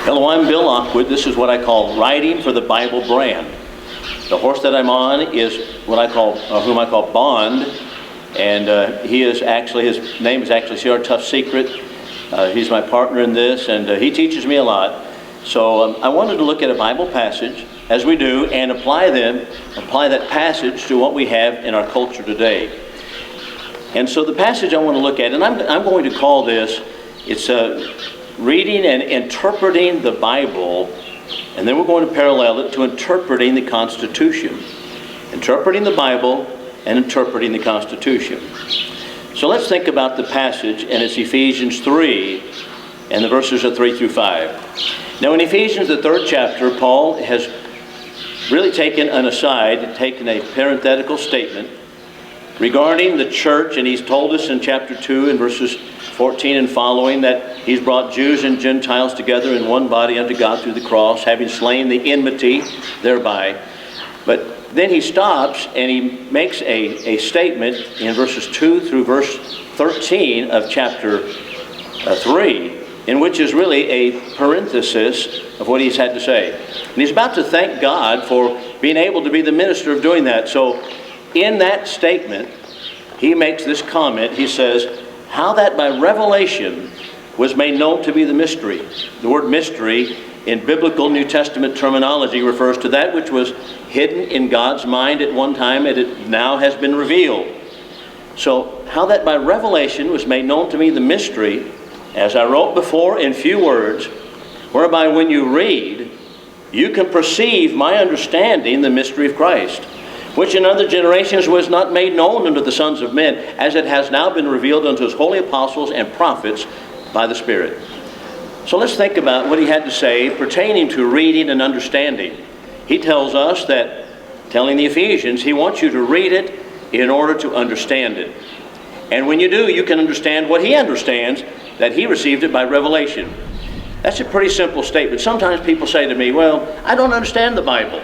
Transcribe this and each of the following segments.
Hello, I'm Bill Lockwood. This is what I call riding for the Bible brand. The horse that I'm on is what I call, whom I call Bond, and his name is actually C.R. Tough Secret. He's my partner in this, and he teaches me a lot. So I wanted to look at a Bible passage, as we do, and apply that passage to what we have in our culture today. And so the passage I want to look at, and I'm going to call this, it's reading and interpreting the Bible, and then we're going to parallel it to interpreting the Constitution. Interpreting the Bible and interpreting the Constitution. So let's think about the passage, and it's Ephesians 3, and the verses are 3 through 5. Now in Ephesians, the 3rd chapter, Paul has really taken an aside, taken a parenthetical statement regarding the church, and he's told us in chapter 2 in verses 14 and following that he's brought Jews and Gentiles together in one body unto God through the cross, having slain the enmity thereby. But then he stops and he makes a statement in verses 2 through verse 13 of chapter 3, in which is really a parenthesis of what he's had to say. And he's about to thank God for being able to be the minister of doing that. So in that statement, he makes this comment. He says, how that by revelation was made known to be the mystery. The word mystery in biblical New Testament terminology refers to that which was hidden in God's mind at one time and it now has been revealed. So how that by revelation was made known to me the mystery, as I wrote before in few words, whereby when you read, you can perceive my understanding the mystery of Christ, which in other generations was not made known unto the sons of men, as it has now been revealed unto his holy apostles and prophets by the Spirit. So let's think about what he had to say pertaining to reading and understanding. He tells us that, telling the Ephesians, he wants you to read it in order to understand it. And when you do, you can understand what he understands, that he received it by revelation. That's a pretty simple statement. Sometimes people say to me, well, I don't understand the Bible.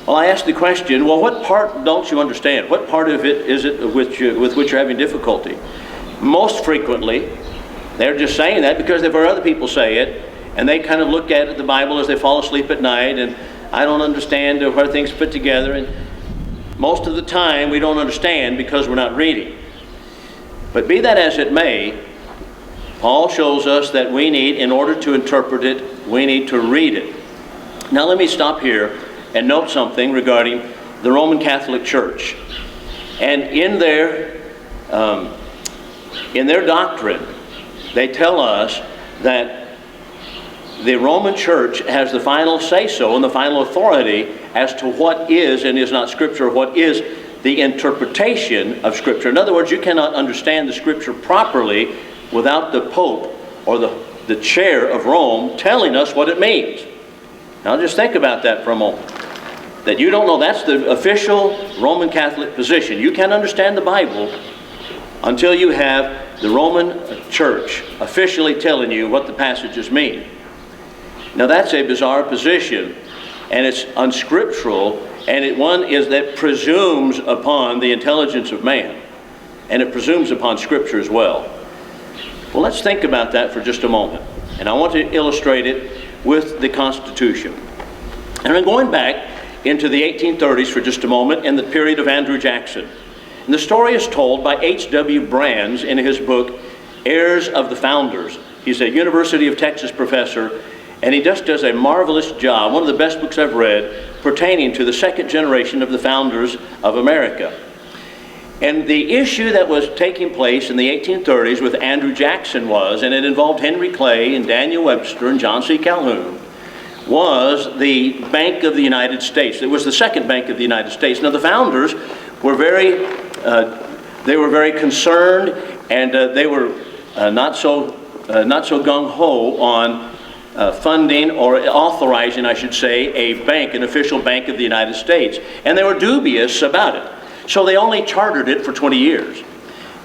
Well, I ask the question, well, what part don't you understand? What part of it is it with which you're having difficulty? Most frequently, they're just saying that because they've heard other people say it, and they kind of look at the Bible as they fall asleep at night, and I don't understand where things fit together, and most of the time we don't understand because we're not reading. But be that as it may, Paul shows us that we need, in order to interpret it, we need to read it. Now let me stop here and note something regarding the Roman Catholic Church. And in their doctrine, they tell us that the Roman Church has the final say-so and the final authority as to what is and is not Scripture, what is the interpretation of Scripture. In other words, you cannot understand the Scripture properly without the Pope or the chair of Rome telling us what it means. Now just think about that for a moment. That you don't know, that's the official Roman Catholic position. You can't understand the Bible until you have the Roman Church officially telling you what the passages mean. Now that's a bizarre position, and it's unscriptural, and one is that presumes upon the intelligence of man, and it presumes upon Scripture as well. Well, let's think about that for just a moment, and I want to illustrate it with the Constitution. And I'm going back into the 1830s for just a moment, in the period of Andrew Jackson. And the story is told by H.W. Brands in his book, Heirs of the Founders. He's a University of Texas professor, and he just does a marvelous job, one of the best books I've read, pertaining to the second generation of the founders of America. And the issue that was taking place in the 1830s with Andrew Jackson was, and it involved Henry Clay and Daniel Webster and John C. Calhoun, was the Bank of the United States. It was the second Bank of the United States. Now the founders were very concerned, and they were not so gung-ho on funding or authorizing, I should say, a bank, an official bank of the United States. And they were dubious about it. So they only chartered it for 20 years.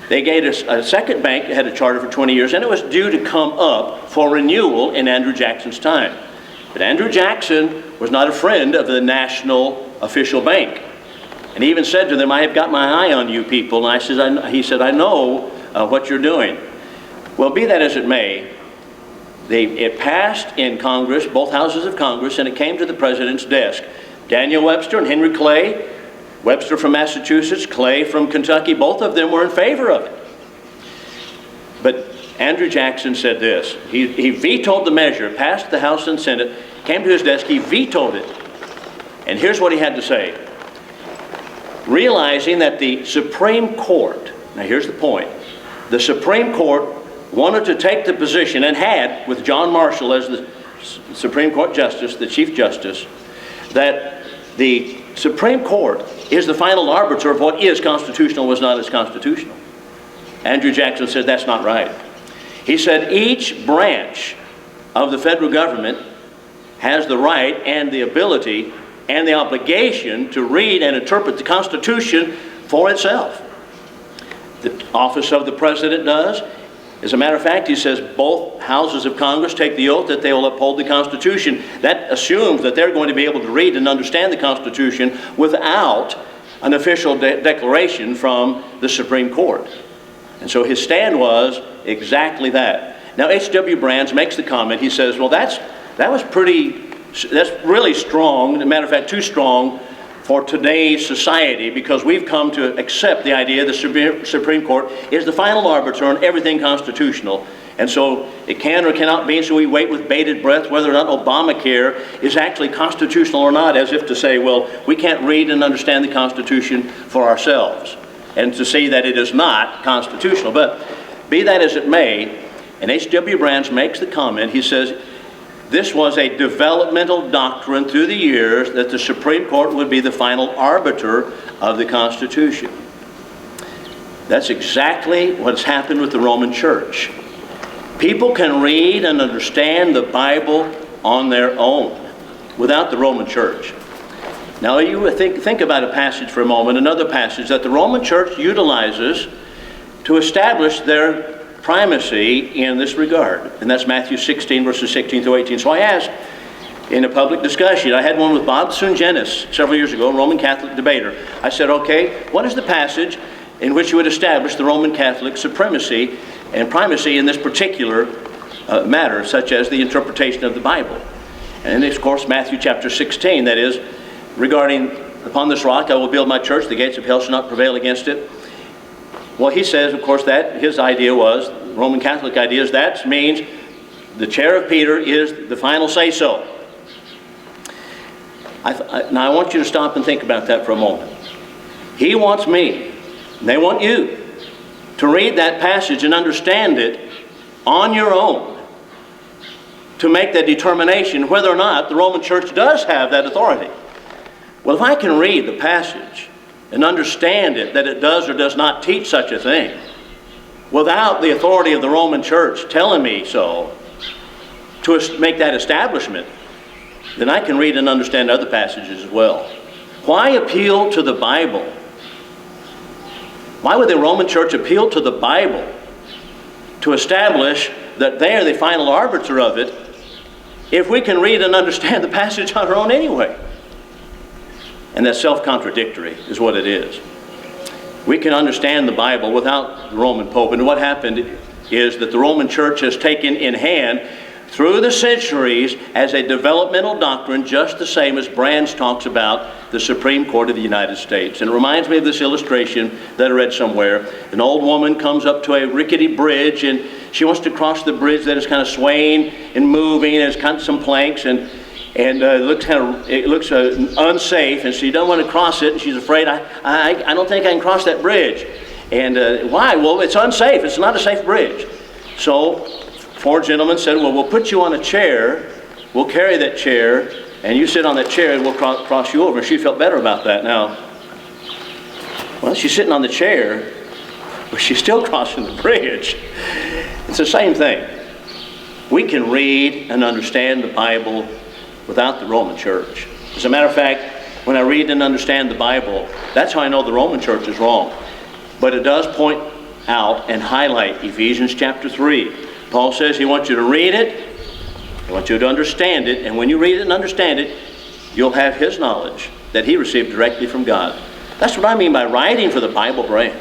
They gave us a second bank that had a charter for 20 years, and it was due to come up for renewal in Andrew Jackson's time. But Andrew Jackson was not a friend of the national official bank. And he even said to them, I have got my eye on you people. And he said, I know what you're doing. Well, be that as it may, It passed in Congress, both houses of Congress, and it came to the president's desk. Daniel Webster and Henry Clay, Webster from Massachusetts, Clay from Kentucky, both of them were in favor of it. But Andrew Jackson said this. He vetoed the measure, passed the House and Senate, came to his desk, he vetoed it. And here's what he had to say. Realizing that the Supreme Court, now here's the point, the Supreme Court wanted to take the position, and had, with John Marshall as the Supreme Court Justice, the Chief Justice, that the Supreme Court is the final arbiter of what is constitutional and was not as constitutional. Andrew Jackson said that's not right. He said each branch of the federal government has the right and the ability and the obligation to read and interpret the Constitution for itself. The office of the president does. As a matter of fact, he says both houses of Congress take the oath that they will uphold the Constitution. That assumes that they're going to be able to read and understand the Constitution without an official declaration from the Supreme Court. And so his stand was exactly that. Now H.W. Brands makes the comment, he says, well, that's really strong, as a matter of fact, too strong for today's society, because we've come to accept the idea the Supreme Court is the final arbiter on everything constitutional. And so it can or cannot be, so we wait with bated breath whether or not Obamacare is actually constitutional or not, as if to say, well, we can't read and understand the Constitution for ourselves, and to say that it is not constitutional. But be that as it may, and H.W. Brands makes the comment, he says, this was a developmental doctrine through the years that the Supreme Court would be the final arbiter of the Constitution. That's exactly what's happened with the Roman Church. People can read and understand the Bible on their own without the Roman Church. Now you think about a passage for a moment, another passage that the Roman Church utilizes to establish their primacy in this regard, and that's Matthew 16, verses 16 through 18. So I asked in a public discussion, I had one with Bob Sungenis several years ago, a Roman Catholic debater. I said, okay, what is the passage in which you would establish the Roman Catholic supremacy and primacy in this particular matter, such as the interpretation of the Bible? And of course, Matthew chapter 16, that is, regarding, upon this rock I will build my church, the gates of hell shall not prevail against it. Well, he says, of course, that his idea was, Roman Catholic idea is, that means the chair of Peter is the final say-so. Now I want you to stop and think about that for a moment. He wants me, and they want you, to read that passage and understand it on your own, to make that determination whether or not the Roman Church does have that authority. Well, if I can read the passage and understand it, that it does or does not teach such a thing, without the authority of the Roman Church telling me so, to make that establishment, then I can read and understand other passages as well. Why appeal to the Bible? Why would the Roman Church appeal to the Bible to establish that they are the final arbiter of it, if we can read and understand the passage on our own anyway? And that's self-contradictory, is what it is. We can understand the Bible without the Roman Pope. And what happened is that the Roman Church has taken in hand through the centuries as a developmental doctrine, just the same as Brands talks about the Supreme Court of the United States. And it reminds me of this illustration that I read somewhere. An old woman comes up to a rickety bridge, and she wants to cross the bridge that is kind of swaying and moving, and there's kind of some planks, and it looks unsafe, and she doesn't want to cross it, and she's afraid, I don't think I can cross that bridge. And why? Well, it's unsafe. It's not a safe bridge. So four gentlemen said, well, we'll put you on a chair, we'll carry that chair, and you sit on that chair, and we'll cross you over. And she felt better about that. Now, well, she's sitting on the chair, but she's still crossing the bridge. It's the same thing. We can read and understand the Bible without the Roman Church. As a matter of fact, when I read and understand the Bible, that's how I know the Roman Church is wrong. But it does point out and highlight Ephesians chapter 3. Paul says he wants you to read it, he wants you to understand it, and when you read it and understand it, you'll have his knowledge that he received directly from God. That's what I mean by writing for the Bible brand.